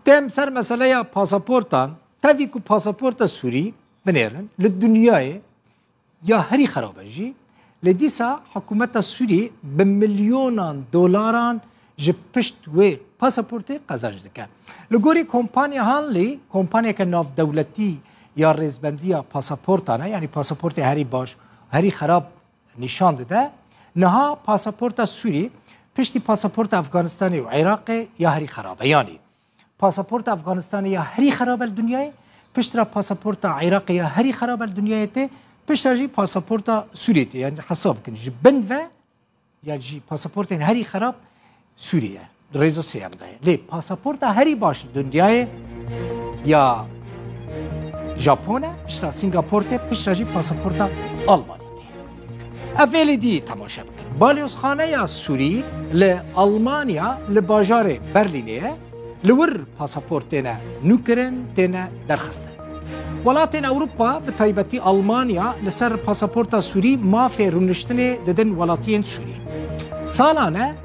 تم سر مسئله پاسپورتان تاوی کو پاسپورت سوری بنیرن لدنیای یا هری خرابه جی لدیسا حکومت سوری به میلیونان دلاران جپشت و پاسپورت قزنج دکه لگوری کمپانی هانلی کمپانی که ناف دولتی یا رزبندی پاسپورتانه یعنی پاسپورت هری باش هری خراب نشان داده نها پاسپورت سوری پشتی پاسپورت افغانستانی و عراق یا هری خرابه یعنی پاسپورت افغانستانی یا هری خراب الدنیای پشترا پاسپورت عراقی یا هری خراب الدنیای ته پشترا جی پاسپورت سوریه یعنی حساب کنی جی بند و یا جی پاسپورت هری خراب سوریه ریزو سیام ده لی پاسپورت هری باش دنیای یا ژاپن پشترا سنگاپور ته پشترا جی پاسپورت آلمانی ته اولی دی تماشا بکن بالیوزخانه یا سوری ل آلمانیا ل باجار برلینه لور پاسپورتنا نوکرن تنا درخستن ولاتین اوروپا به تایبەتی آلمانیا لسر پاسپورت سوری مافی رونشتن ددن ولاتین سوری سالانه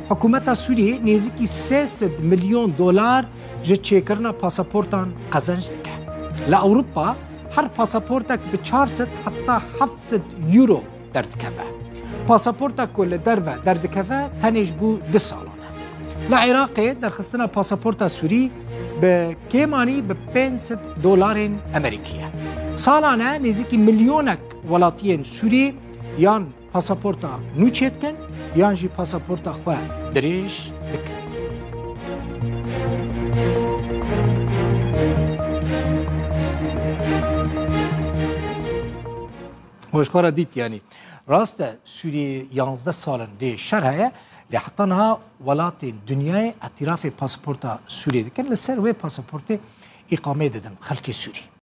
حکومت سوری نزدیکی 300 میلیون دلار جه چیکرنا پاسپورتان قزنج دکه لاوروپا هر پاسپورتک به 400 حتی 700 یورو دردکه پاسپورتک کل دردکه تنیج بو 2 سالانه لعراق درخستنا پاسپورت سوری به کیمانی به 500 دلار امریکیه سالانه نزدیکی میلیونک ولاتین سوری یان پاسپورت نوچیت کن یان جی پاسپورت خو دریش دکن هوشکارا دیت یعنی راست سوری 11 سالن دی شرحه لحتى انها ولات الدنيا اعتراف باسبورت سوري كان لسر وي باسبورت اقامه ددن خلق سوري